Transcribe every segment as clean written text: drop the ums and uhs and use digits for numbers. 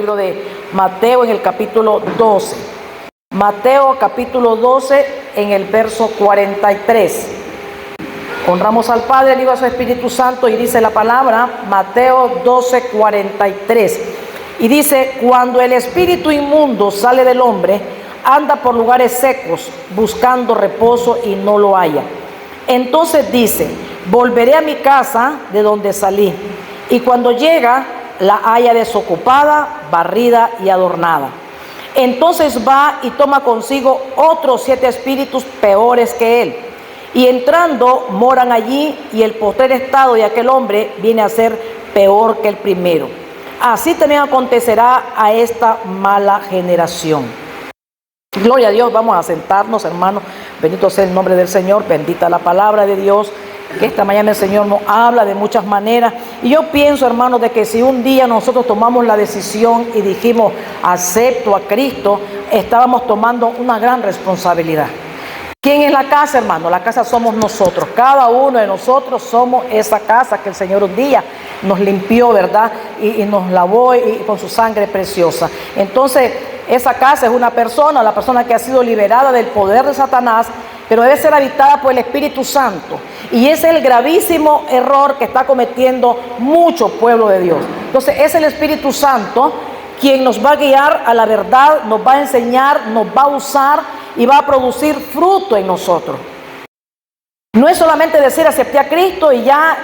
libro de Mateo en el capítulo 12. Mateo capítulo 12 en el verso 43. Honramos al Padre, al Hijo y a su Espíritu Santo, y dice la palabra, Mateo 12, 43. Y dice: cuando el espíritu inmundo sale del hombre, anda por lugares secos, buscando reposo y no lo halla. Entonces dice: volveré a mi casa de donde salí. Y cuando llega, la halla desocupada, barrida y adornada. Entonces va y toma consigo otros 7 espíritus peores que él. Y entrando, moran allí, y el postrer estado de aquel hombre viene a ser peor que el primero. Así también acontecerá a esta mala generación. Gloria a Dios. Vamos a sentarnos, hermanos. Bendito sea el nombre del Señor, bendita la palabra de Dios, que esta mañana el Señor nos habla de muchas maneras. Y yo pienso, hermanos, de que si un día nosotros tomamos la decisión y dijimos acepto a Cristo, estábamos tomando una gran responsabilidad. ¿Quién es la casa, hermano? La casa somos nosotros. Cada uno de nosotros somos esa casa que el Señor un día nos limpió, ¿verdad? Y nos lavó con su sangre preciosa. Entonces, esa casa es una persona, la persona que ha sido liberada del poder de Satanás, pero debe ser habitada por el Espíritu Santo. Y ese es el gravísimo error que está cometiendo mucho pueblo de Dios. Entonces, es el Espíritu Santo quien nos va a guiar a la verdad, nos va a enseñar, nos va a usar y va a producir fruto en nosotros. No es solamente decir acepté a Cristo y ya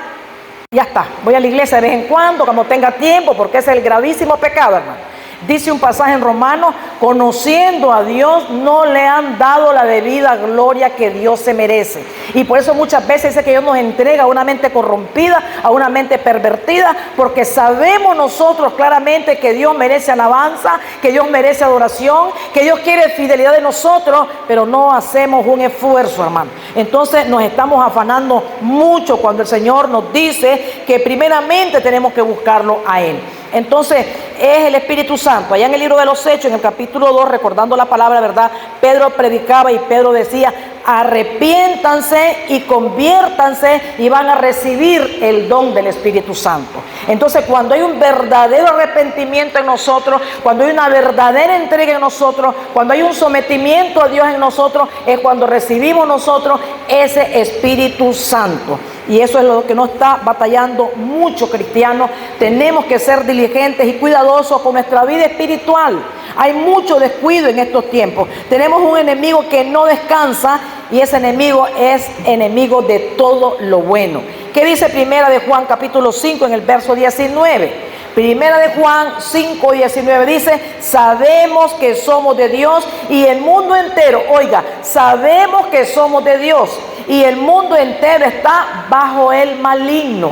está. Voy a la iglesia de vez en cuando tenga tiempo, porque ese es el gravísimo pecado, hermano. Dice un pasaje en Romanos: conociendo a Dios no le han dado la debida gloria que Dios se merece. Y por eso muchas veces dice que Dios nos entrega a una mente corrompida, a una mente pervertida, porque sabemos nosotros claramente que Dios merece alabanza, que Dios merece adoración, que Dios quiere fidelidad de nosotros, pero no hacemos un esfuerzo, hermano. Entonces nos estamos afanando mucho cuando el Señor nos dice que primeramente tenemos que buscarlo a Él. Entonces es el Espíritu Santo. Allá en el libro de los Hechos, en el capítulo 2, recordando la palabra, ¿verdad? Pedro predicaba y Pedro decía: arrepiéntanse y conviértanse y van a recibir el don del Espíritu Santo. Entonces, cuando hay un verdadero arrepentimiento en nosotros, cuando hay una verdadera entrega en nosotros, cuando hay un sometimiento a Dios en nosotros, es cuando recibimos nosotros ese Espíritu Santo. Y eso es lo que nos está batallando muchos cristianos. Tenemos que ser diligentes y cuidadosos con nuestra vida espiritual. Hay mucho descuido en estos tiempos. Tenemos un enemigo que no descansa, y ese enemigo es enemigo de todo lo bueno. ¿Qué dice Primera de Juan capítulo 5 en el verso 19? Primera de Juan 5, 19 dice: sabemos que somos de Dios y el mundo entero, oiga, sabemos que somos de Dios y el mundo entero está bajo el maligno.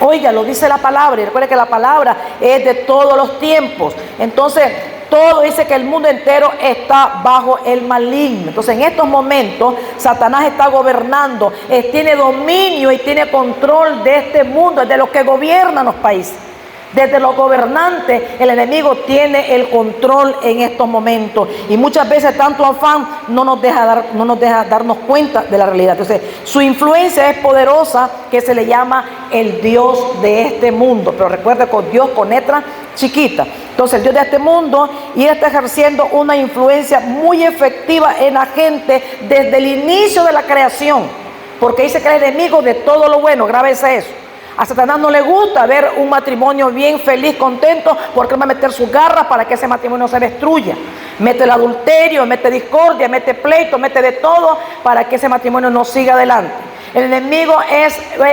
Oiga, lo dice la palabra, y recuerde que la palabra es de todos los tiempos. Entonces, todo dice que el mundo entero está bajo el maligno. Entonces, en estos momentos, Satanás está gobernando, tiene dominio y tiene control de este mundo, de los que gobiernan los países. Desde los gobernantes, el enemigo tiene el control en estos momentos. Y muchas veces tanto afán no nos deja darnos cuenta de la realidad. Entonces, su influencia es poderosa, que se le llama el Dios de este mundo. Pero recuerda que Dios con letra chiquita. Entonces, el Dios de este mundo, y él está ejerciendo una influencia muy efectiva en la gente desde el inicio de la creación. Porque dice que es enemigo de todo lo bueno. Grábese eso. A Satanás no le gusta ver un matrimonio bien, feliz, contento, porque él va a meter sus garras para que ese matrimonio se destruya. Mete el adulterio, mete discordia, mete pleito, mete de todo para que ese matrimonio no siga adelante. El enemigo él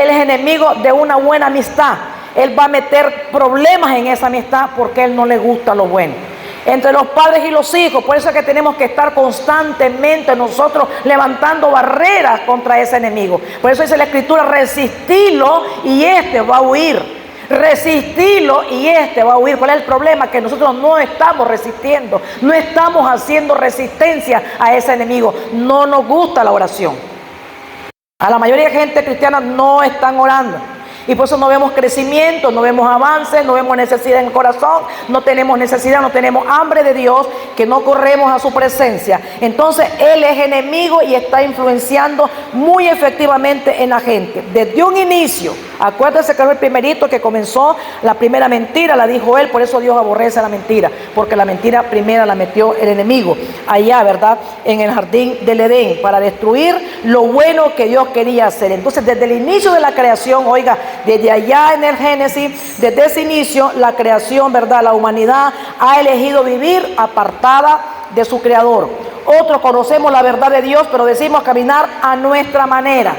es enemigo de una buena amistad. Él va a meter problemas en esa amistad porque a él no le gusta lo bueno. Entre los padres y los hijos, por eso es que tenemos que estar constantemente nosotros levantando barreras contra ese enemigo. Por eso dice la Escritura: resistilo y este va a huir. Resistilo y este va a huir. ¿Cuál es el problema? Que nosotros no estamos resistiendo, no estamos haciendo resistencia a ese enemigo. No nos gusta la oración. A la mayoría de gente cristiana no están orando. Y por eso no vemos crecimiento, no vemos avance, no vemos necesidad en el corazón, no tenemos necesidad, no tenemos hambre de Dios, que no corremos a su presencia. Entonces Él es enemigo y está influenciando muy efectivamente en la gente. Desde un inicio, acuérdense que era el primerito que comenzó, la primera mentira la dijo Él, por eso Dios aborrece la mentira, porque la mentira primera la metió el enemigo, allá, ¿verdad? En el jardín del Edén, para destruir lo bueno que Dios quería hacer. Entonces desde el inicio de la creación, oiga, desde allá en el Génesis, desde ese inicio, la creación, ¿verdad? La humanidad ha elegido vivir apartada de su Creador. Otros conocemos la verdad de Dios, pero decimos caminar a nuestra manera.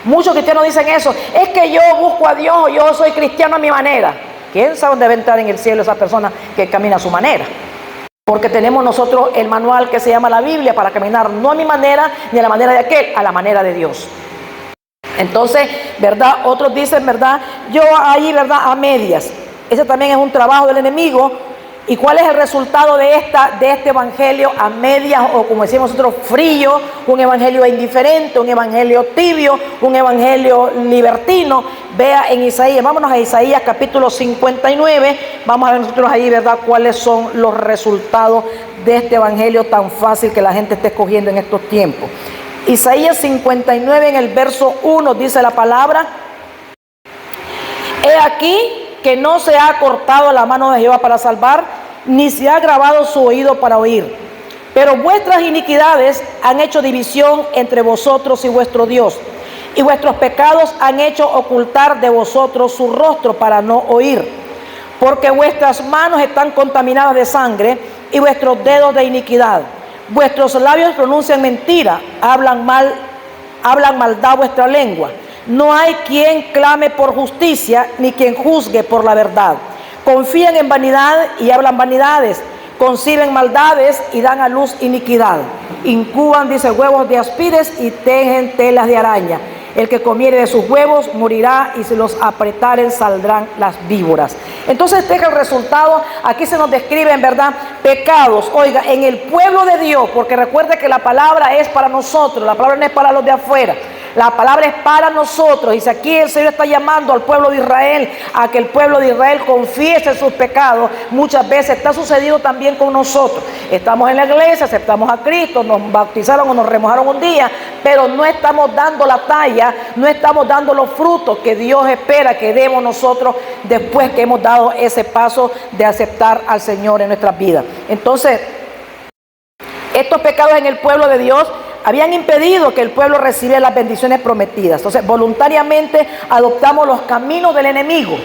Muchos cristianos dicen eso, es que yo busco a Dios, yo soy cristiano a mi manera. ¿Quién sabe dónde va a entrar en el cielo esa persona que camina a su manera? Porque tenemos nosotros el manual que se llama la Biblia para caminar no a mi manera ni a la manera de aquel, a la manera de Dios. Entonces, ¿verdad? Otros dicen, ¿verdad? Yo ahí, ¿verdad? A medias. Ese también es un trabajo del enemigo. ¿Y cuál es el resultado de este evangelio a medias, o como decimos nosotros, frío? Un evangelio indiferente, un evangelio tibio, un evangelio libertino. Vea en Isaías, vámonos a Isaías capítulo 59, vamos a ver nosotros ahí, ¿verdad?, cuáles son los resultados de este evangelio tan fácil que la gente está escogiendo en estos tiempos. Isaías 59 en el verso 1 dice la palabra: He aquí que no se ha cortado la mano de Jehová para salvar, ni se ha grabado su oído para oír. Pero vuestras iniquidades han hecho división entre vosotros y vuestro Dios, y vuestros pecados han hecho ocultar de vosotros su rostro para no oír. Porque vuestras manos están contaminadas de sangre y vuestros dedos de iniquidad. Vuestros labios pronuncian mentira, hablan maldad vuestra lengua. No hay quien clame por justicia, ni quien juzgue por la verdad. Confían en vanidad y hablan vanidades. Conciben maldades y dan a luz iniquidad. Incuban, dice, huevos de aspides y tejen telas de araña. El que comiere de sus huevos morirá, y si los apretaren saldrán las víboras. Entonces este es el resultado. Aquí se nos describen, ¿verdad?, pecados, oiga, en el pueblo de Dios, porque recuerde que la palabra es para nosotros, la palabra no es para los de afuera. La palabra es para nosotros. Y si aquí el Señor está llamando al pueblo de Israel a que el pueblo de Israel confiese sus pecados, muchas veces está sucediendo también con nosotros. Estamos en la iglesia, aceptamos a Cristo, nos bautizaron o nos remojaron un día, pero no estamos dando la talla, no estamos dando los frutos que Dios espera que demos nosotros después que hemos dado ese paso de aceptar al Señor en nuestras vidas. Entonces, estos pecados en el pueblo de Dios habían impedido que el pueblo recibiera las bendiciones prometidas. Entonces, voluntariamente adoptamos los caminos del enemigo.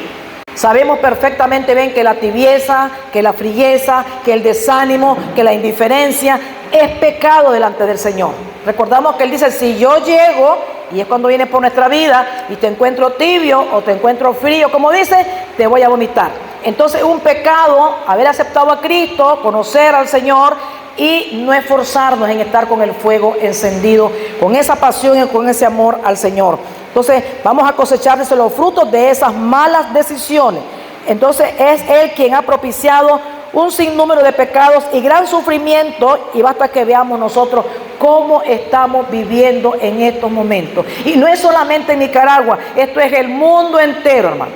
Sabemos perfectamente bien que la tibieza, que la frieza, que el desánimo, que la indiferencia es pecado delante del Señor. Recordamos que Él dice, si yo llego, y es cuando viene por nuestra vida, y te encuentro tibio o te encuentro frío, como dice, te voy a vomitar. Entonces, un pecado, haber aceptado a Cristo, conocer al Señor, y no esforzarnos en estar con el fuego encendido, con esa pasión y con ese amor al Señor. Entonces vamos a cosechar los frutos de esas malas decisiones. Entonces es Él quien ha propiciado un sinnúmero de pecados y gran sufrimiento, y basta que veamos nosotros cómo estamos viviendo en estos momentos. Y no es solamente en Nicaragua, esto es el mundo entero, hermano.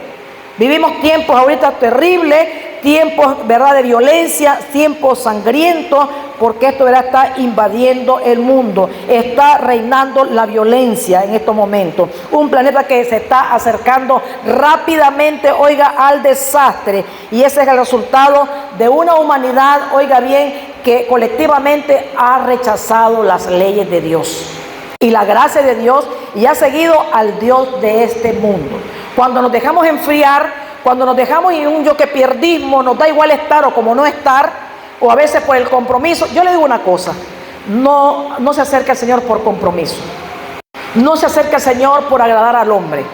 Vivimos tiempos ahorita terribles, tiempos, ¿verdad?, de violencia, tiempos sangrientos, porque esto, ¿verdad?, está invadiendo el mundo, está reinando la violencia en estos momentos. Un planeta que se está acercando rápidamente, oiga, al desastre, y ese es el resultado de una humanidad, oiga bien, que colectivamente ha rechazado las leyes de Dios y la gracia de Dios, y ha seguido al Dios de este mundo. Cuando nos dejamos enfriar, cuando nos dejamos en un yo que pierdismo, nos da igual estar o como no estar, o a veces por el compromiso. Yo le digo una cosa, no se acerque al Señor por compromiso, no se acerque al Señor por agradar al hombre.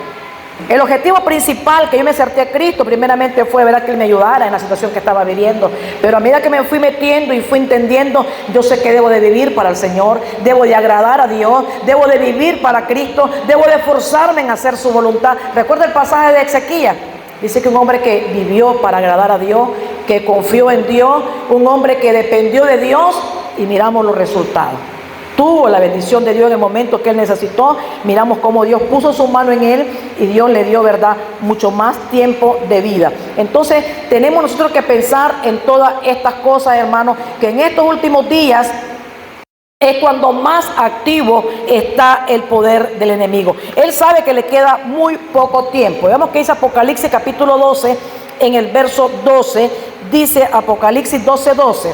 El objetivo principal que yo me acerqué a Cristo primeramente fue, ¿verdad?, que Él me ayudara en la situación que estaba viviendo, pero a medida que me fui metiendo y fui entendiendo, yo sé que debo de vivir para el Señor, debo de agradar a Dios, debo de vivir para Cristo, debo de esforzarme en hacer su voluntad. Recuerda el pasaje de Ezequías, dice que un hombre que vivió para agradar a Dios, que confió en Dios, un hombre que dependió de Dios, y miramos los resultados. tuvo la bendición de Dios en el momento que él necesitó. Miramos cómo Dios puso su mano en él y Dios le dio, ¿verdad?, mucho más tiempo de vida. Entonces tenemos nosotros que pensar en todas estas cosas, hermanos, que en estos últimos días es cuando más activo está el poder del enemigo. Él sabe que le queda muy poco tiempo. Veamos que dice Apocalipsis capítulo 12, en el verso 12, dice Apocalipsis 12:12.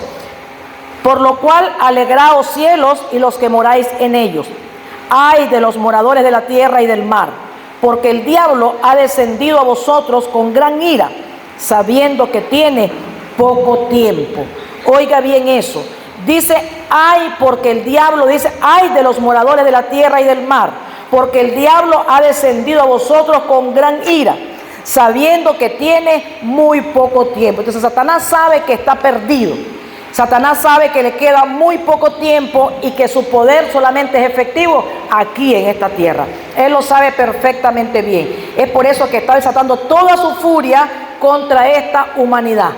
Por lo cual alegraos cielos y los que moráis en ellos. Ay de los moradores de la tierra y del mar, porque el diablo ha descendido a vosotros con gran ira, sabiendo que tiene poco tiempo. Oiga bien eso. Dice, ay, porque el diablo, dice, ay de los moradores de la tierra y del mar, porque el diablo ha descendido a vosotros con gran ira, sabiendo que tiene muy poco tiempo. Entonces Satanás sabe que está perdido. Satanás sabe que le queda muy poco tiempo y que su poder solamente es efectivo aquí en esta tierra. Él lo sabe perfectamente bien. Es por eso que está desatando toda su furia contra esta humanidad.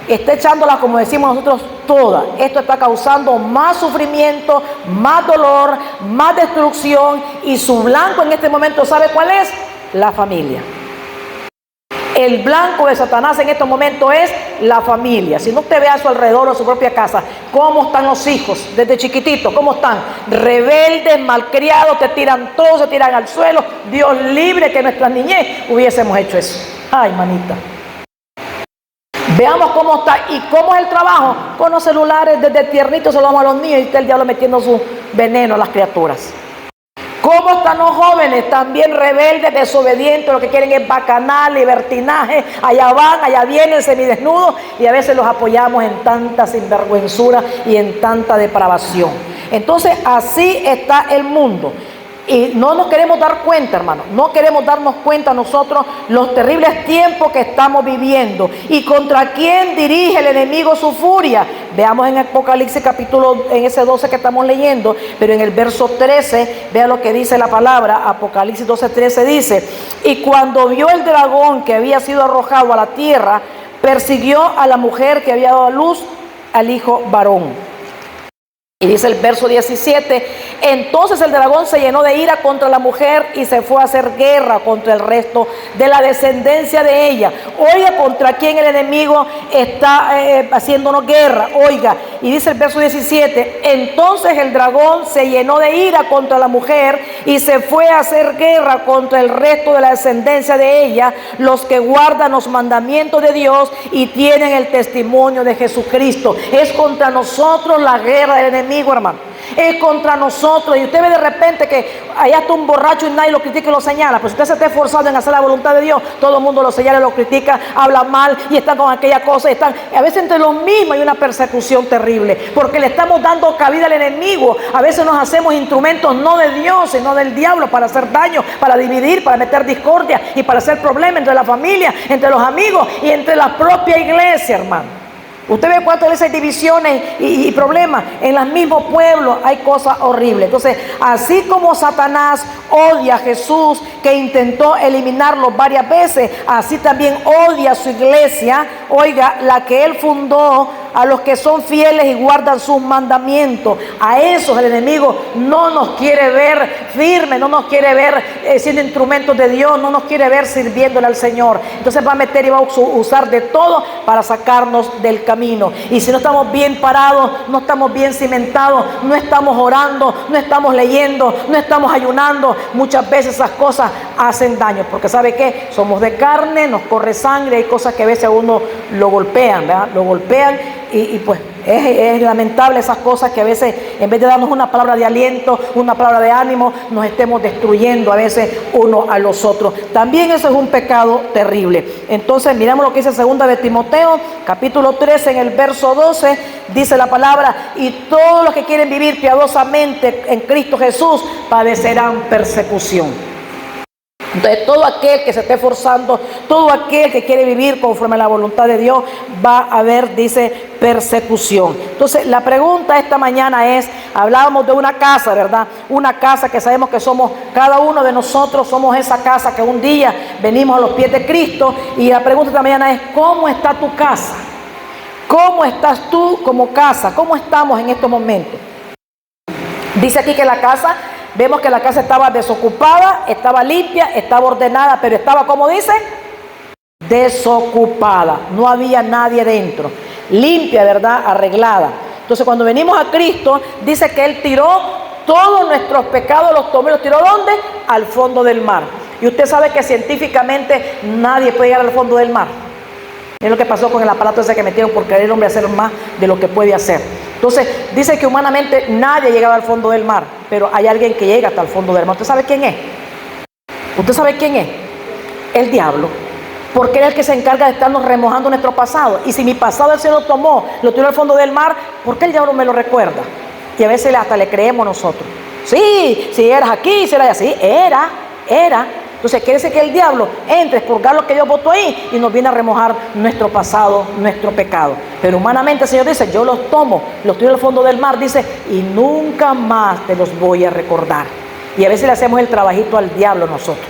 Está echándola, como decimos nosotros, toda. Esto está causando más sufrimiento, más dolor, más destrucción. Y su blanco en este momento, ¿sabe cuál es? La familia. El blanco de Satanás en estos momentos es la familia. Si no usted ve a su alrededor o a su propia casa, ¿cómo están los hijos desde chiquititos? ¿Cómo están? Rebeldes, malcriados, te tiran todo, se tiran al suelo. Dios libre que nuestras niñez hubiésemos hecho eso. Ay, manita. Veamos cómo está y cómo es el trabajo. Con los celulares desde tiernitos se lo damos a los niños y está el diablo metiendo su veneno a las criaturas. ¿Cómo están los jóvenes? También rebeldes, desobedientes, lo que quieren es bacanal, libertinaje, allá van, allá vienen semidesnudos y a veces los apoyamos en tanta sinvergüenzura y en tanta depravación. Entonces así está el mundo. Y no nos queremos dar cuenta, hermano, no queremos darnos cuenta nosotros los terribles tiempos que estamos viviendo y contra quién dirige el enemigo su furia. Veamos en Apocalipsis capítulo, en ese 12 que estamos leyendo, pero en el verso 13, vea lo que dice la palabra. Apocalipsis 12:13 dice, y cuando vio el dragón que había sido arrojado a la tierra, persiguió a la mujer que había dado a luz al hijo varón. Y dice el verso 17, entonces el dragón se llenó de ira contra la mujer y se fue a hacer guerra contra el resto de la descendencia de ella. Oiga, contra quién el enemigo está haciéndonos guerra. Oiga, y dice el verso 17, entonces el dragón se llenó de ira contra la mujer y se fue a hacer guerra contra el resto de la descendencia de ella, los que guardan los mandamientos de Dios y tienen el testimonio de Jesucristo. Es contra nosotros la guerra del enemigo, hermano. Es contra nosotros. Y usted ve de repente que allá está un borracho y nadie lo critica y lo señala. Pues si usted se está esforzado en hacer la voluntad de Dios, todo el mundo lo señala, lo critica, habla mal y está con aquella cosa. A veces entre los mismos hay una persecución terrible porque le estamos dando cabida al enemigo. A veces nos hacemos instrumentos no de Dios sino del diablo para hacer daño, para dividir, para meter discordia y para hacer problemas entre la familia, entre los amigos y entre la propia iglesia, hermano. Usted ve cuántas veces hay divisiones y problemas en los mismos pueblos, hay cosas horribles. Entonces, así como Satanás odia a Jesús, que intentó eliminarlo varias veces, así también odia a su iglesia, oiga, la que él fundó, a los que son fieles y guardan sus mandamientos. A esos el enemigo no nos quiere ver firmes, no nos quiere ver siendo instrumentos de Dios, no nos quiere ver sirviéndole al Señor. Entonces va a meter y va a usar de todo para sacarnos del camino. Y si no estamos bien parados, no estamos bien cimentados, no estamos orando, no estamos leyendo, no estamos ayunando, muchas veces esas cosas hacen daño. Porque ¿sabe qué? Somos de carne, nos corre sangre, hay cosas que a veces a uno lo golpean, ¿verdad? Lo golpean y pues es lamentable esas cosas que a veces en vez de darnos una palabra de aliento, una palabra de ánimo, nos estemos destruyendo a veces uno a los otros. También eso es un pecado terrible. Entonces miramos lo que dice 2 de Timoteo, capítulo 13, en el verso 12, dice la palabra, y todos los que quieren vivir piadosamente en Cristo Jesús padecerán persecución. Entonces todo aquel que se esté esforzando, todo aquel que quiere vivir conforme a la voluntad de Dios, va a haber, dice, persecución. Entonces la pregunta esta mañana es, hablábamos de una casa, ¿verdad? Una casa que sabemos que somos, cada uno de nosotros somos esa casa que un día venimos a los pies de Cristo. Y la pregunta esta mañana es, ¿cómo está tu casa? ¿Cómo estás tú como casa? ¿Cómo estamos en estos momentos? Dice aquí que la casa, vemos que la casa estaba desocupada, estaba limpia, estaba ordenada, pero estaba, como dice, desocupada. No había nadie dentro. Limpia, ¿verdad? Arreglada. Entonces, cuando venimos a Cristo, dice que Él tiró todos nuestros pecados, los tomó y los tiró ¿dónde? Al fondo del mar. Y usted sabe que científicamente nadie puede llegar al fondo del mar. Es lo que pasó con el aparato ese que metieron por querer el hombre hacer más de lo que puede hacer. Entonces, dice que humanamente nadie ha llegado al fondo del mar, pero hay alguien que llega hasta el fondo del mar. ¿Usted sabe quién es? ¿Usted sabe quién es? El diablo. Porque él es el que se encarga de estarnos remojando nuestro pasado. Y si mi pasado el Señor lo tomó, lo tiró al fondo del mar, ¿por qué el diablo me lo recuerda? Y a veces hasta le creemos nosotros. Sí, si eras aquí, si eras así, era. Entonces quiere decir que el diablo entre a expurgar lo que Dios botó ahí y nos viene a remojar nuestro pasado, nuestro pecado. Pero humanamente el Señor dice, yo los tomo, los tiro al fondo del mar, dice, y nunca más te los voy a recordar. Y a veces le hacemos el trabajito al diablo nosotros.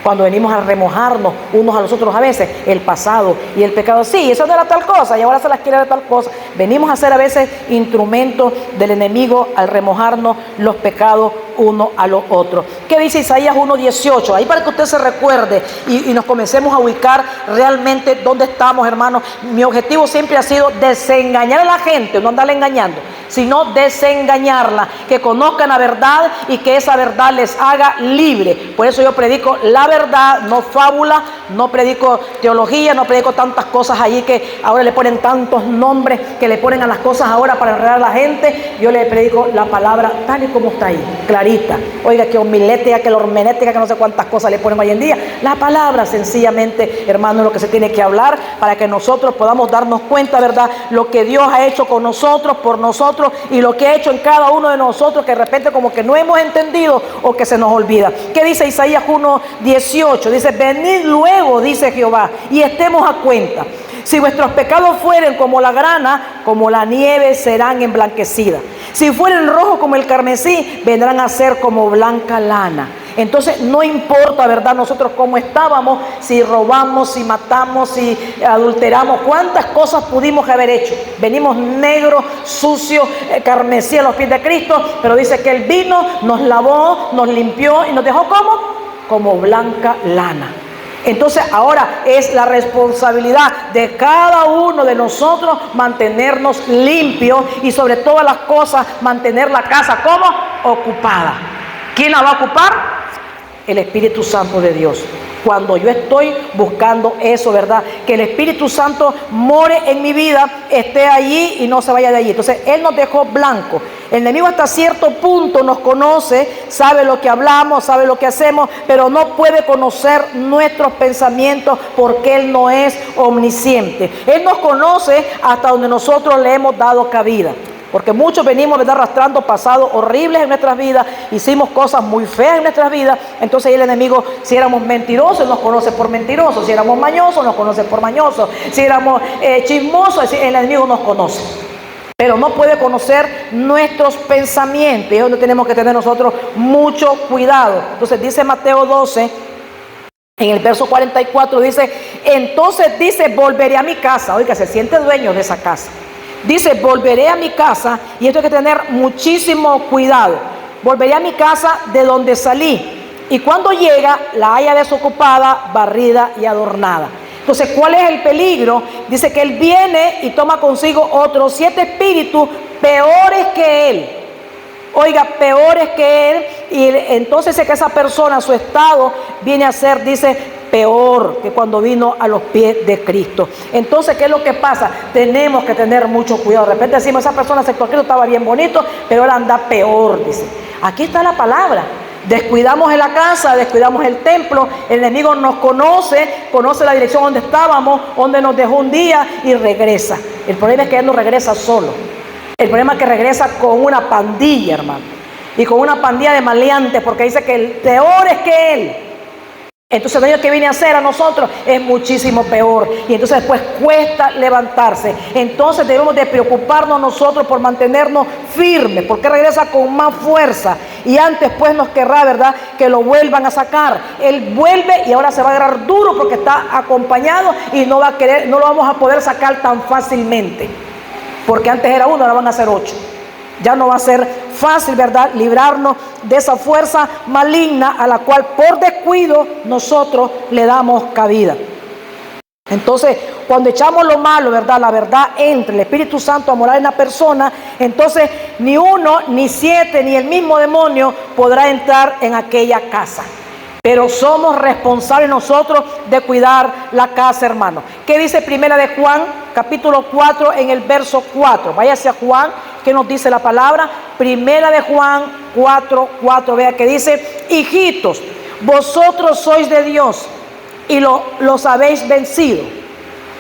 Cuando venimos a remojarnos unos a los otros a veces el pasado y el pecado. Sí, eso no era tal cosa y ahora se las quiere de tal cosa. Venimos a ser a veces instrumentos del enemigo al remojarnos los pecados uno a los otros. ¿Qué dice Isaías 1:18? Ahí para que usted se recuerde y nos comencemos a ubicar realmente dónde estamos, hermanos. Mi objetivo siempre ha sido desengañar a la gente, no andarla engañando, sino desengañarla, que conozcan la verdad y que esa verdad les haga libre. Por eso yo predico la verdad, no fábula, no predico teología, no predico tantas cosas allí que ahora le ponen tantos nombres que le ponen a las cosas ahora para enredar a la gente. Yo le predico la palabra tal y como está ahí, clarita. Oiga, que homilética, que la hormenética, que no sé cuántas cosas le ponen hoy en día. La palabra sencillamente, hermano, es lo que se tiene que hablar para que nosotros podamos darnos cuenta, ¿verdad? Lo que Dios ha hecho con nosotros, por nosotros, y lo que ha hecho en cada uno de nosotros, que de repente como que no hemos entendido o que se nos olvida. ¿Qué dice Isaías 1:18? Dice, venid luego, dice Jehová, y estemos a cuenta. Si vuestros pecados fueren como la grana, como la nieve serán emblanquecidas. Si fueren rojos como el carmesí, vendrán a ser como blanca lana. Entonces no importa, ¿verdad? Nosotros cómo estábamos, si robamos, si matamos, si adulteramos, cuántas cosas pudimos haber hecho. Venimos negros, sucios, carmesí a los pies de Cristo, pero dice que Él vino, nos lavó, nos limpió y nos dejó como blanca lana. Entonces ahora es la responsabilidad de cada uno de nosotros mantenernos limpios y sobre todas las cosas mantener la casa como ocupada. ¿Quién la va a ocupar? El Espíritu Santo de Dios. Cuando yo estoy buscando eso, ¿verdad? Que el Espíritu Santo more en mi vida, esté allí y no se vaya de allí. Entonces, Él nos dejó blanco. El enemigo hasta cierto punto nos conoce, sabe lo que hablamos, sabe lo que hacemos, pero no puede conocer nuestros pensamientos porque Él no es omnisciente. Él nos conoce hasta donde nosotros le hemos dado cabida. Porque muchos venimos, ¿verdad?, arrastrando pasados horribles en nuestras vidas, hicimos cosas muy feas en nuestras vidas. Entonces el enemigo, si éramos mentirosos, nos conoce por mentirosos; si éramos mañosos, nos conoce por mañosos; si éramos chismosos, el enemigo nos conoce. Pero no puede conocer nuestros pensamientos, y es donde tenemos que tener nosotros mucho cuidado. Entonces dice Mateo 12, en el verso 44, dice, entonces dice, volveré a mi casa. Oiga, se siente dueño de esa casa. Dice, volveré a mi casa, y esto hay que tener muchísimo cuidado. Volveré a mi casa de donde salí, y cuando llega la haya desocupada, barrida y adornada. Entonces, ¿cuál es el peligro? Dice que Él viene y toma consigo otros 7 espíritus peores que Él. Oiga, peores que Él. Y entonces es que esa persona, su estado viene a ser, dice, peor que cuando vino a los pies de Cristo. Entonces, ¿qué es lo que pasa? Tenemos que tener mucho cuidado. De repente decimos, esa persona aceptó a Cristo, estaba bien bonito, pero ahora anda peor, dice. Aquí está la palabra. Descuidamos en la casa, descuidamos el templo, el enemigo nos conoce la dirección donde estábamos, donde nos dejó un día y regresa. El problema es que Él no regresa solo. El problema es que regresa con una pandilla, hermano. Y con una pandilla de maleantes, porque dice que el peor es que Él. Entonces el daño que viene a hacer a nosotros es muchísimo peor. Y entonces después cuesta levantarse. Entonces debemos de preocuparnos nosotros por mantenernos firmes, porque regresa con más fuerza. Y antes pues nos querrá, ¿verdad?, que lo vuelvan a sacar. Él vuelve y ahora se va a agarrar duro porque está acompañado y no lo vamos a poder sacar tan fácilmente. Porque antes era 1, ahora van a ser 8. Ya no va a ser fácil, ¿verdad?, librarnos de esa fuerza maligna a la cual por descuido nosotros le damos cabida. Entonces, cuando echamos lo malo, ¿verdad?, la verdad entra, el Espíritu Santo a morar en la persona, entonces ni uno, ni siete, ni el mismo demonio podrá entrar en aquella casa. Pero somos responsables nosotros de cuidar la casa, hermano. ¿Qué dice Primera de Juan, capítulo 4, en el verso 4? Váyase a Juan, ¿qué nos dice la palabra? Primera de Juan 4, 4, vea que dice: hijitos, vosotros sois de Dios y los habéis vencido,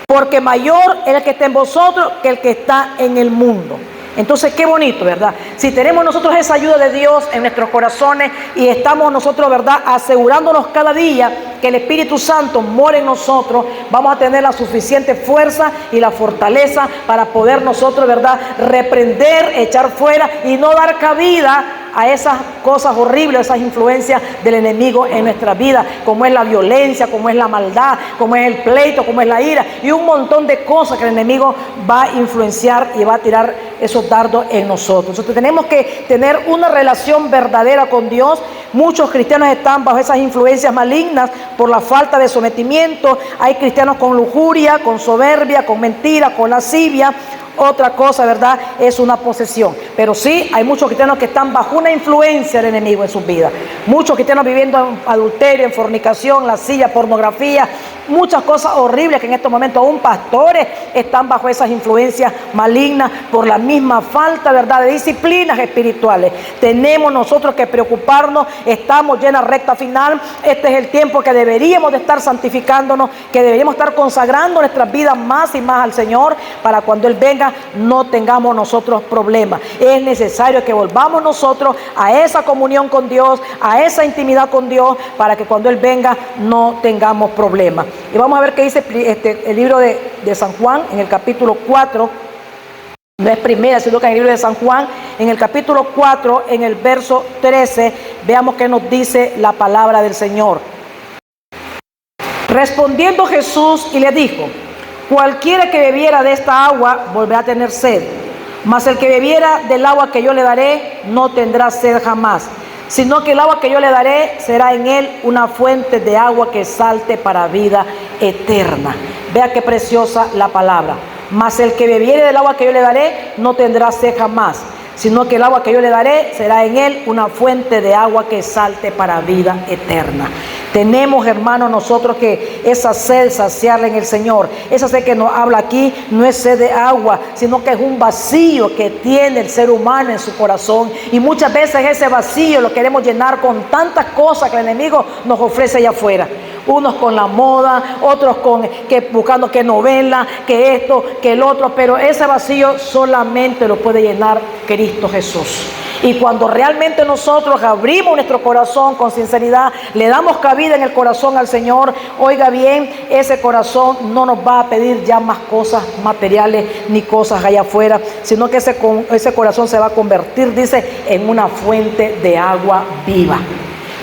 porque mayor es el que está en vosotros que el que está en el mundo. Entonces, qué bonito, ¿verdad? Si tenemos nosotros esa ayuda de Dios en nuestros corazones y estamos nosotros, ¿verdad?, asegurándonos cada día que el Espíritu Santo mora en nosotros, vamos a tener la suficiente fuerza y la fortaleza para poder nosotros, ¿verdad?, reprender, echar fuera y no dar cabida a esas cosas horribles, esas influencias del enemigo en nuestra vida, como es la violencia, como es la maldad, como es el pleito, como es la ira y un montón de cosas que el enemigo va a influenciar y va a tirar esos dardos en nosotros. Entonces tenemos que tener una relación verdadera con Dios. Muchos cristianos están bajo esas influencias malignas por la falta de sometimiento. Hay cristianos con lujuria, con soberbia, con mentira, con lascivia. Otra cosa, ¿verdad?, es una posesión. Pero sí, hay muchos cristianos que están bajo una influencia del enemigo en sus vidas. Muchos cristianos viviendo en adulterio, en fornicación, lascivia, pornografía, muchas cosas horribles que en estos momentos aún pastores están bajo esas influencias malignas por la misma falta, ¿verdad?, de disciplinas espirituales. Tenemos nosotros que preocuparnos. Estamos ya en la recta final. Este es el tiempo que deberíamos de estar santificándonos, que deberíamos estar consagrando nuestras vidas más y más al Señor, para cuando Él venga no tengamos nosotros problemas. Es necesario que volvamos nosotros a esa comunión con Dios, a esa intimidad con Dios, para que cuando Él venga no tengamos problemas. Y vamos a ver qué dice el libro de San Juan en el capítulo 4. No es primera, sino que en el libro de San Juan, en el capítulo 4, en el verso 13, veamos qué nos dice la palabra del Señor. Respondiendo Jesús y le dijo: cualquiera que bebiera de esta agua volverá a tener sed, mas el que bebiera del agua que yo le daré no tendrá sed jamás, sino que el agua que yo le daré será en él una fuente de agua que salte para vida eterna. Vea qué preciosa la palabra. Mas el que bebiere del agua que yo le daré no tendrá sed jamás, sino que el agua que yo le daré será en él una fuente de agua que salte para vida eterna. Tenemos, hermanos, nosotros que esa sed saciarla en el Señor. Esa sed que nos habla aquí no es sed de agua, sino que es un vacío que tiene el ser humano en su corazón. Y muchas veces ese vacío lo queremos llenar con tantas cosas que el enemigo nos ofrece allá afuera. Unos con la moda, otros buscando que novela, que esto, que el otro. Pero ese vacío solamente lo puede llenar Cristo Jesús. Y cuando realmente nosotros abrimos nuestro corazón con sinceridad, le damos cabida en el corazón al Señor, oiga bien, ese corazón no nos va a pedir ya más cosas materiales ni cosas allá afuera, sino que ese corazón se va a convertir, dice, en una fuente de agua viva.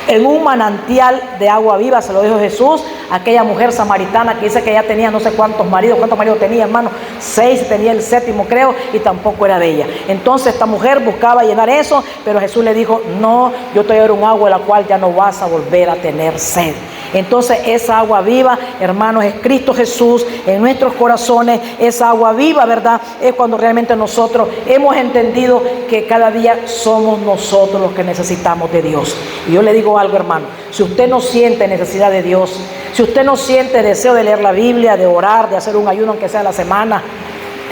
En un manantial de agua viva, se lo dijo Jesús a aquella mujer samaritana que dice que ya tenía no sé cuántos maridos tenía, hermano, 6, tenía el 7º creo, y tampoco era de ella. Entonces esta mujer buscaba llenar eso, pero Jesús le dijo: no, yo te voy a dar un agua de la cual ya no vas a volver a tener sed. Entonces esa agua viva, hermanos, es Cristo Jesús en nuestros corazones. Esa agua viva, ¿verdad?, es cuando realmente nosotros hemos entendido que cada día somos nosotros los que necesitamos de Dios. Y yo le digo algo, hermano: si usted no siente necesidad de Dios, si usted no siente deseo de leer la Biblia, de orar, de hacer un ayuno aunque sea a la semana,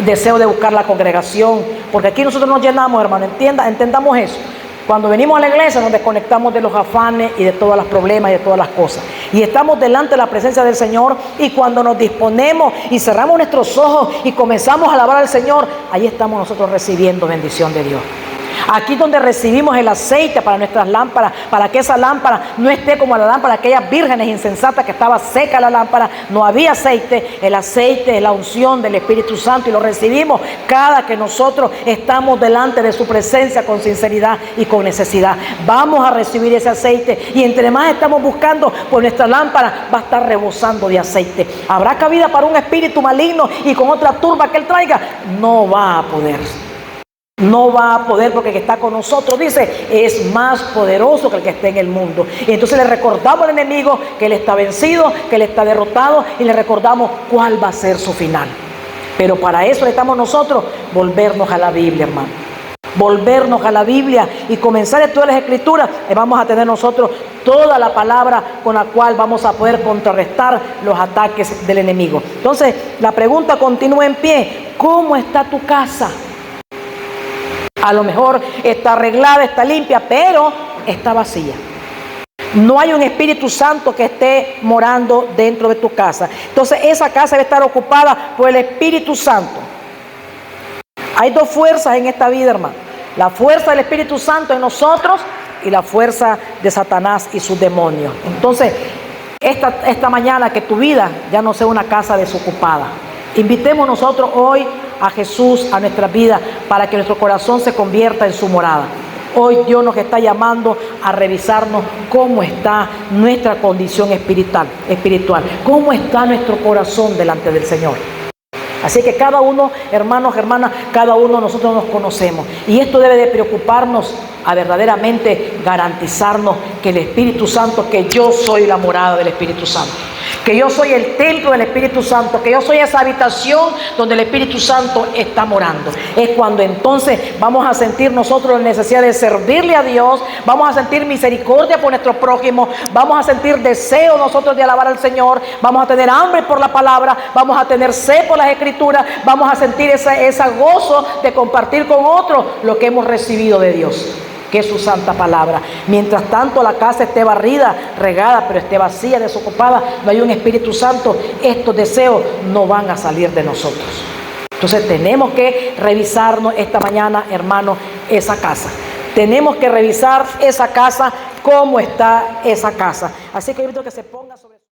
deseo de buscar la congregación, porque aquí nosotros nos llenamos, hermano, entendamos eso. Cuando venimos a la iglesia nos desconectamos de los afanes y de todos los problemas y de todas las cosas, y estamos delante de la presencia del Señor. Y cuando nos disponemos y cerramos nuestros ojos y comenzamos a alabar al Señor, ahí estamos nosotros recibiendo bendición de Dios. Aquí donde recibimos el aceite para nuestras lámparas, para que esa lámpara no esté como la lámpara de aquellas vírgenes insensatas que estaba seca la lámpara, no había aceite. El aceite es la unción del Espíritu Santo y lo recibimos cada que nosotros estamos delante de su presencia con sinceridad y con necesidad. Vamos a recibir ese aceite, y entre más estamos buscando, pues nuestra lámpara va a estar rebosando de aceite. ¿Habrá cabida para un espíritu maligno y con otra turba que él traiga? No va a poder. No va a poder, porque el que está con nosotros, dice, es más poderoso que el que esté en el mundo. Y entonces le recordamos al enemigo que él está vencido, que él está derrotado, y le recordamos cuál va a ser su final. Pero para eso necesitamos nosotros volvernos a la Biblia, hermano. Volvernos a la Biblia y comenzar a estudiar las Escrituras. Y vamos a tener nosotros toda la palabra con la cual vamos a poder contrarrestar los ataques del enemigo. Entonces, la pregunta continúa en pie. ¿Cómo está tu casa? A lo mejor está arreglada, está limpia, pero está vacía. No hay un Espíritu Santo que esté morando dentro de tu casa. Entonces esa casa debe estar ocupada por el Espíritu Santo. Hay dos fuerzas en esta vida, hermano. La fuerza del Espíritu Santo en nosotros y la fuerza de Satanás y sus demonios. Entonces, esta mañana que tu vida ya no sea una casa desocupada. Invitemos nosotros hoy a Jesús a nuestra vida para que nuestro corazón se convierta en su morada. Hoy Dios nos está llamando a revisarnos cómo está nuestra condición espiritual, cómo está nuestro corazón delante del Señor. Así que cada uno, hermanos, hermanas, cada uno de nosotros nos conocemos. Y esto debe de preocuparnos a verdaderamente garantizarnos que el Espíritu Santo, que yo soy la morada del Espíritu Santo, que yo soy el templo del Espíritu Santo, que yo soy esa habitación donde el Espíritu Santo está morando. Es cuando entonces vamos a sentir nosotros la necesidad de servirle a Dios, vamos a sentir misericordia por nuestro prójimo, vamos a sentir deseo nosotros de alabar al Señor, vamos a tener hambre por la palabra, vamos a tener sed por las Escrituras, vamos a sentir ese gozo de compartir con otros lo que hemos recibido de Dios, que es su santa palabra. Mientras tanto la casa esté barrida, regada, pero esté vacía, desocupada, no hay un Espíritu Santo, estos deseos no van a salir de nosotros. Entonces tenemos que revisarnos esta mañana, hermanos, esa casa. Tenemos que revisar esa casa, cómo está esa casa. Así que yo invito a que se ponga sobre